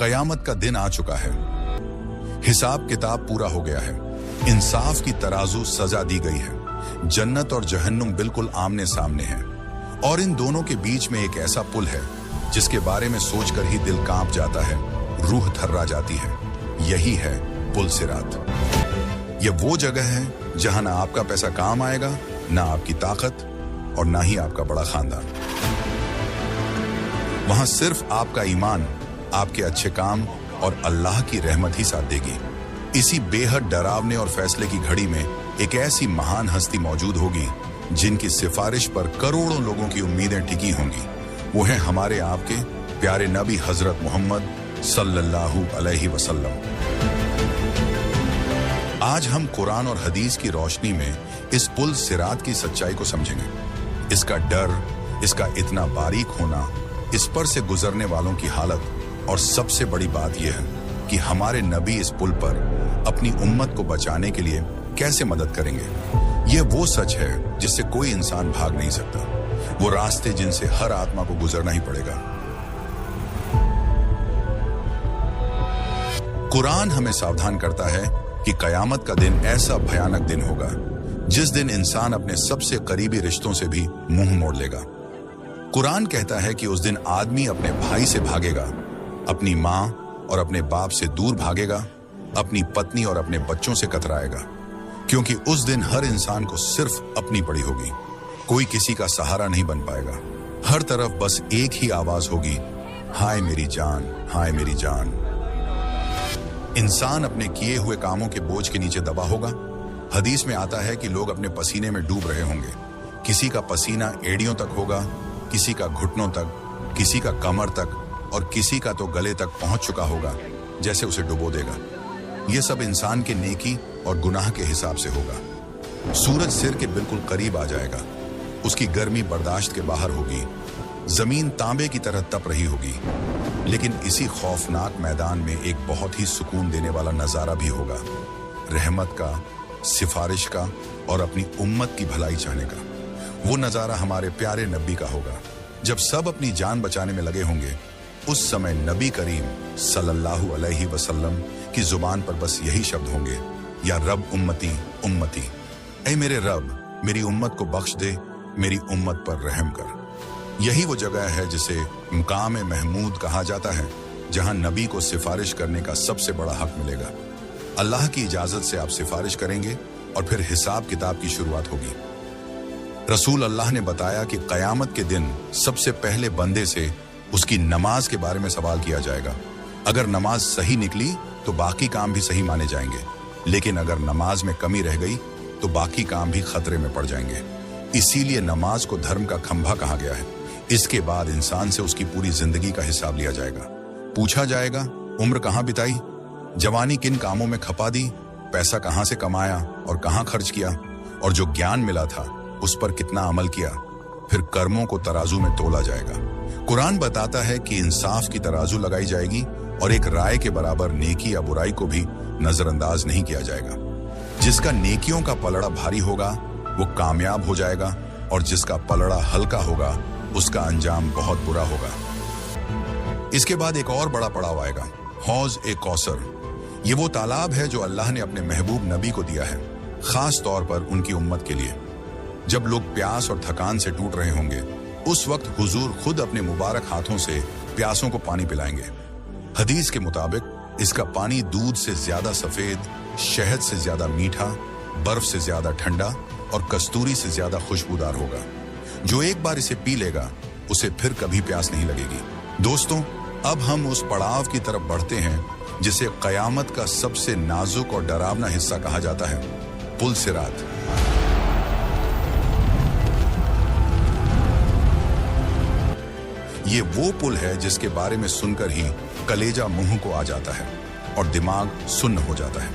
कयामत का दिन आ चुका है। हिसाब किताब पूरा हो गया है। इंसाफ की तराजू सजा दी गई है। जन्नत और जहन्नुम बिल्कुल आमने सामने हैं और इन दोनों के बीच में एक ऐसा पुल है जिसके बारे में सोचकर ही दिल कांप जाता है, रूह थर्रा जाती है। यही है पुल सिरात। यह वो जगह है जहां ना आपका पैसा काम आएगा, ना आपकी ताकत और ना ही आपका बड़ा खानदान। वहां सिर्फ आपका ईमान, आपके अच्छे काम और अल्लाह की रहमत ही साथ देगी। इसी बेहद डरावने और फैसले की घड़ी में एक ऐसी महान हस्ती मौजूद होगी जिनकी सिफारिश पर करोड़ों लोगों की उम्मीदें टिकी होंगी। वो हैं हमारे आपके प्यारे नबी हजरत मोहम्मद सल्लल्लाहु अलैहि वसल्लम। आज हम कुरान और हदीस की रोशनी में इस पुल सिरात की सच्चाई को समझेंगे। इसका डर, इसका इतना बारीक होना, इस पर से गुजरने वालों की हालत और सबसे बड़ी बात यह है कि हमारे नबी इस पुल पर अपनी उम्मत को बचाने के लिए कैसे मदद करेंगे। यह वो सच है जिससे कोई इंसान भाग नहीं सकता, वो रास्ते जिनसे हर आत्मा को गुजरना ही पड़ेगा। कुरान हमें सावधान करता है कि कयामत का दिन ऐसा भयानक दिन होगा जिस दिन इंसान अपने सबसे करीबी रिश्तों से भी मुंह मोड़ लेगा। कुरान कहता है कि उस दिन आदमी अपने भाई से भागेगा, अपनी माँ और अपने बाप से दूर भागेगा, अपनी पत्नी और अपने बच्चों से कतराएगा, क्योंकि उस दिन हर इंसान को सिर्फ अपनी पड़ी होगी। कोई किसी का सहारा नहीं बन पाएगा। हर तरफ बस एक ही आवाज होगी, हाय मेरी जान, हाय मेरी जान। इंसान अपने किए हुए कामों के बोझ के नीचे दबा होगा। हदीस में आता है कि लोग अपने पसीने में डूब रहे होंगे। किसी का पसीना एड़ियों तक होगा, किसी का घुटनों तक, किसी का कमर तक और किसी का तो गले तक पहुंच चुका होगा, जैसे उसे डुबो देगा। यह सब इंसान के नेकी और गुनाह के हिसाब से होगा। सूरज सिर के बिल्कुल करीब आ जाएगा, उसकी गर्मी बर्दाश्त के बाहर होगी, जमीन तांबे की तरह तप रही होगी। लेकिन इसी खौफनाक मैदान में एक बहुत ही सुकून देने वाला नजारा भी होगा, रहमत का, सिफारिश का और अपनी उम्मत की भलाई चाहने का। वो नजारा हमारे प्यारे नबी का होगा। जब सब अपनी जान बचाने में लगे होंगे, उस समय नबी करीम सल्लल्लाहु अलैहि वसल्लम की जुबान पर बस यही शब्द होंगे, या रब उम्मती उम्मती। ऐ मेरे रब, मेरी उम्मत को बख्श दे, मेरी उम्मत पर रहम कर। यही वो जगह है जिसे मुकाम महमूद कहा जाता है, जहां नबी को सिफारिश करने का सबसे बड़ा हक मिलेगा। अल्लाह की इजाजत से आप सिफारिश करेंगे और फिर हिसाब किताब की शुरुआत होगी। रसूल अल्लाह ने बताया कि कयामत के दिन सबसे पहले बंदे से उसकी नमाज के बारे में सवाल किया जाएगा। अगर नमाज सही निकली तो बाकी काम भी सही माने जाएंगे, लेकिन अगर नमाज में कमी रह गई तो बाकी काम भी खतरे में पड़ जाएंगे। इसीलिए नमाज को धर्म का खंभा कहा गया है। इसके बाद इंसान से उसकी पूरी जिंदगी का हिसाब लिया जाएगा। पूछा जाएगा, उम्र कहाँ बिताई, जवानी किन कामों में खपा दी, पैसा कहाँ से कमाया और कहाँ खर्च किया, और जो ज्ञान मिला था उस पर कितना अमल किया। फिर कर्मों को तराजू में तोला जाएगा। कुरान बताता है कि इंसाफ की तराजू लगाई जाएगी और एक राय के बराबर नेकी या बुराई को भी नजरअंदाज नहीं किया जाएगा। जिसका नेकियों का पलड़ा भारी होगा वो कामयाब हो जाएगा, और जिसका पलड़ा हल्का होगा उसका अंजाम बहुत बुरा होगा। इसके बाद एक और बड़ा पड़ाव आएगा, हौज ए कौसर। ये वो तालाब है जो अल्लाह ने अपने महबूब नबी को दिया है, खास तौर पर उनकी उम्मत के लिए। जब लोग प्यास और थकान से टूट रहे होंगे, उस वक्त हुजूर खुद अपने मुबारक हाथों से प्यासों को पानी पिलाएंगे। हदीस के मुताबिक इसका पानी दूध से ज्यादा सफेद, शहद से ज्यादा मीठा, बर्फ से ज्यादा ठंडा और कस्तूरी से ज्यादा खुशबूदार होगा। जो एक बार इसे पी लेगा उसे फिर कभी प्यास नहीं लगेगी। दोस्तों, अब हम उस पड़ाव की तरफ बढ़ते हैं जिसे कयामत का सबसे नाजुक और डरावना हिस्सा कहा जाता है, पुल सिरात। ये वो पुल है जिसके बारे में सुनकर ही कलेजा मुंह को आ जाता है और दिमाग सुन्न हो जाता है,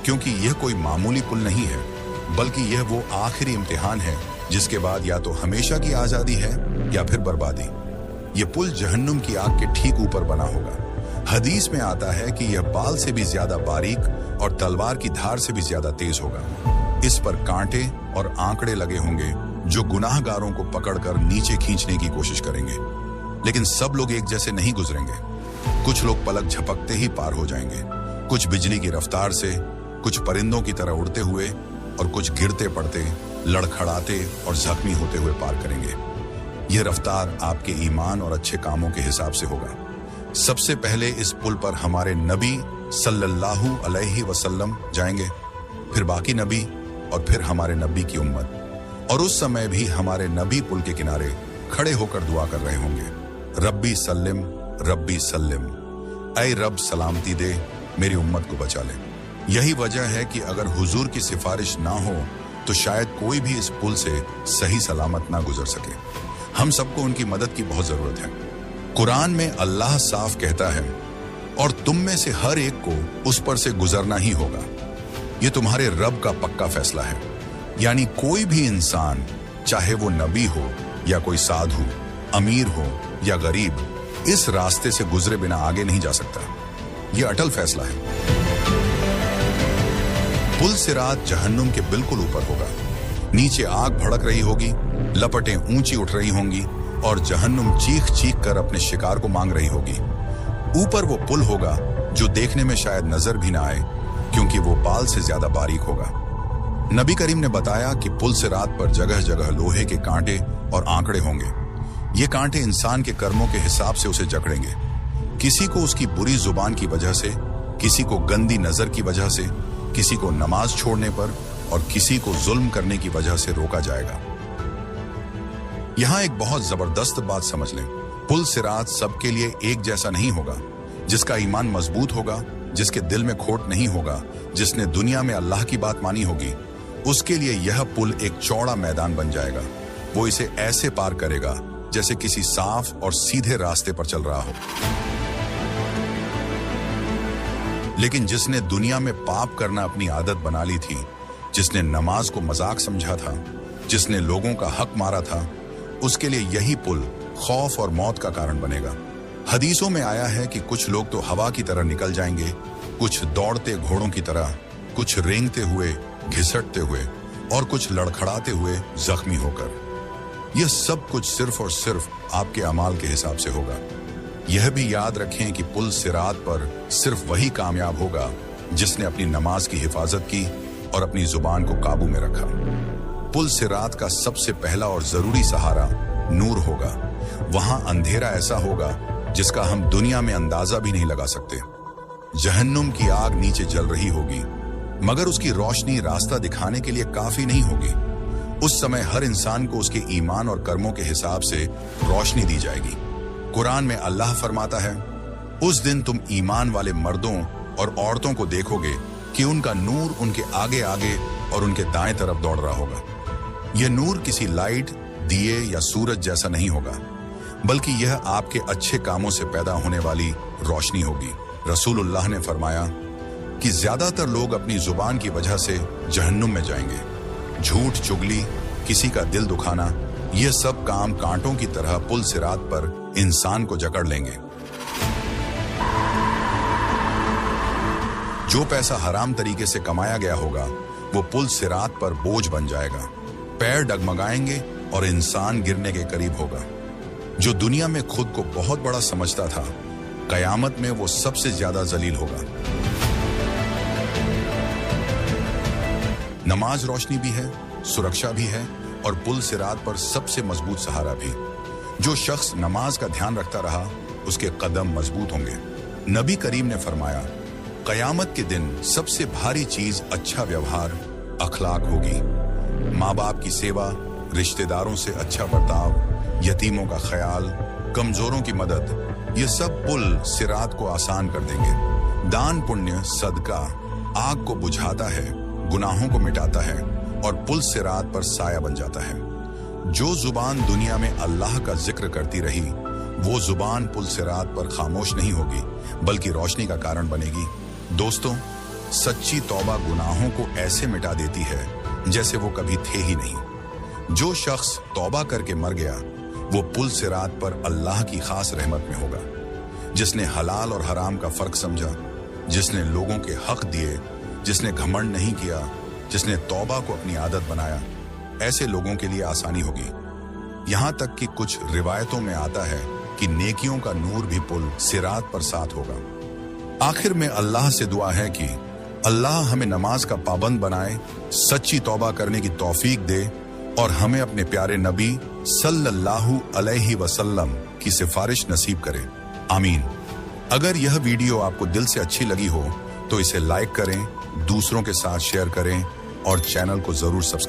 क्योंकि यह कोई मामूली पुल नहीं है, बल्कि यह वो आखिरी इम्तिहान है जिसके बाद या तो हमेशा की आजादी है या फिर बर्बादी। यह पुल जहन्नुम की आग के ठीक ऊपर बना होगा। हदीस में आता है कि यह बाल से भी ज्यादा बारीक और तलवार की धार से भी ज्यादा तेज होगा। इस पर कांटे और आंकड़े लगे होंगे जो गुनाहगारों को पकड़कर नीचे खींचने की कोशिश करेंगे, लेकिन सब लोग एक जैसे नहीं गुजरेंगे। कुछ लोग पलक झपकते ही पार हो जाएंगे, कुछ बिजली की रफ्तार से, कुछ परिंदों की तरह उड़ते हुए और कुछ गिरते पड़ते, लड़खड़ाते और जख्मी होते हुए पार करेंगे। यह रफ्तार आपके ईमान और अच्छे कामों के हिसाब से होगा। सबसे पहले इस पुल पर हमारे नबी सल्लल्लाहु अलैहि वसल्लम जाएंगे, फिर बाकी नबी और फिर हमारे नबी की उम्मत। और उस समय भी हमारे नबी पुल के किनारे खड़े होकर दुआ कर रहे होंगे, रब्बी सल्लिम रब्बी सल्लिम, ऐ रब सलामती दे, मेरी उम्मत को बचा ले। यही वजह है कि अगर हुजूर की सिफारिश ना हो तो शायद कोई भी इस पुल से सही सलामत ना गुजर सके। हम सबको उनकी मदद की बहुत जरूरत है। कुरान में अल्लाह साफ कहता है, और तुम में से हर एक को उस पर से गुजरना ही होगा। ये तुम्हारे रब का पक्का फैसला है। यानी कोई भी इंसान, चाहे वो नबी हो या कोई साधु, अमीर हो या गरीब, इस रास्ते से गुजरे बिना आगे नहीं जा सकता। यह अटल फैसला है। पुल सिरात जहन्नुम के बिल्कुल ऊपर होगा। नीचे आग भड़क रही होगी, लपटें ऊंची उठ रही होंगी और जहन्नुम चीख चीख कर अपने शिकार को मांग रही होगी। ऊपर वो पुल होगा जो देखने में शायद नजर भी ना आए, क्योंकि वो बाल से ज्यादा बारीक होगा। नबी करीम ने बताया कि पुल सिरात पर जगह जगह लोहे के कांटे और आंकड़े होंगे। ये कांटे इंसान के कर्मों के हिसाब से उसे जकड़ेंगे। किसी को उसकी बुरी जुबान की वजह से, किसी को गंदी नजर की वजह से, किसी को नमाज छोड़ने पर और किसी को जुल्म करने की वजह से रोका जाएगा। यहां एक बहुत जबरदस्त बात समझ लें, पुल सिरात सबके लिए एक जैसा नहीं होगा। जिसका ईमान मजबूत होगा, जिसके दिल में खोट नहीं होगा, जिसने दुनिया में अल्लाह की बात मानी होगी, उसके लिए यह पुल एक चौड़ा मैदान बन जाएगा। वो इसे ऐसे पार करेगा जैसे किसी साफ और सीधे रास्ते पर चल रहा हो। लेकिन जिसने दुनिया में पाप करना अपनी आदत बना ली थी, जिसने नमाज को मजाक समझा था, जिसने लोगों का हक मारा था, उसके लिए यही पुल खौफ और मौत का कारण बनेगा। हदीसों में आया है कि कुछ लोग तो हवा की तरह निकल जाएंगे, कुछ दौड़ते घोड़ों की तरह, कुछ रेंगते हुए, घिसटते हुए और कुछ लड़खड़ाते हुए जख्मी होकर। यह सब कुछ सिर्फ और सिर्फ आपके अमाल के हिसाब से होगा। यह भी याद रखें कि पुल सिरात पर सिर्फ वही कामयाब होगा जिसने अपनी नमाज की हिफाजत की और अपनी जुबान को काबू में रखा। पुल सिरात का सबसे पहला और जरूरी सहारा नूर होगा। वहां अंधेरा ऐसा होगा जिसका हम दुनिया में अंदाजा भी नहीं लगा सकते। जहन्नुम की आग नीचे जल रही होगी, मगर उसकी रोशनी रास्ता दिखाने के लिए काफी नहीं होगी। उस समय हर इंसान को उसके ईमान और कर्मों के हिसाब से रोशनी दी जाएगी। कुरान में अल्लाह फरमाता है, उस दिन तुम ईमान वाले मर्दों और औरतों को देखोगे कि उनका नूर उनके आगे आगे और उनके दाएं तरफ दौड़ रहा होगा। यह नूर किसी लाइट, दिए या सूरज जैसा नहीं होगा, बल्कि यह आपके अच्छे कामों से पैदा होने वाली रोशनी होगी। रसूलुल्लाह ने फरमाया कि ज्यादातर लोग अपनी जुबान की वजह से जहन्नुम में जाएंगे। झूठ, चुगली, किसी का दिल दुखाना, यह सब काम कांटों की तरह पुल सिरात पर इंसान को जकड़ लेंगे। जो पैसा हराम तरीके से कमाया गया होगा वो पुल सिरात पर बोझ बन जाएगा। पैर डगमगाएंगे और इंसान गिरने के करीब होगा। जो दुनिया में खुद को बहुत बड़ा समझता था, कयामत में वो सबसे ज्यादा जलील होगा। नमाज रोशनी भी है, सुरक्षा भी है और पुल सिरात पर सबसे मजबूत सहारा भी। जो शख्स नमाज का ध्यान रखता रहा, उसके कदम मजबूत होंगे। नबी करीम ने फरमाया, कयामत के दिन सबसे भारी चीज अच्छा व्यवहार, अखलाक होगी। माँ बाप की सेवा, रिश्तेदारों से अच्छा बर्ताव, यतीमों का ख्याल, कमजोरों की मदद, ये सब पुल सिरात को आसान कर देंगे। दान, पुण्य, सदका आग को बुझाता है, गुनाहों को मिटाता है और पुल सिरात पर साया बन जाता है। जो जुबान दुनिया में अल्लाह का जिक्र करती रही, वो जुबान पुल सिरात पर खामोश नहीं होगी, बल्कि रोशनी का कारण बनेगी। दोस्तों, सच्ची तौबा गुनाहों को ऐसे मिटा देती है जैसे वो कभी थे ही नहीं। जो शख्स तौबा करके मर गया, वो पुल सिरात पर अल्लाह की खास रहमत में होगा। जिसने हलाल और हराम का फर्क समझा, जिसने लोगों के हक दिए, जिसने घमंड नहीं किया, जिसने तौबा को अपनी आदत बनाया, ऐसे लोगों के लिए आसानी होगी। यहां तक कि कुछ रिवायतों में आता है कि नेकियों का नूर भी पुल सिरात पर साथ होगा। आखिर में अल्लाह से दुआ है कि अल्लाह हमें नमाज का पाबंद बनाए, सच्ची तौबा करने की तौफीक दे और हमें अपने प्यारे नबी सल्लल्लाहु अलैहि वसल्लम की सिफारिश नसीब करे। आमीन। अगर यह वीडियो आपको दिल से अच्छी लगी हो तो इसे लाइक करें, दूसरों के साथ शेयर करें और चैनल को जरूर सब्सक्राइब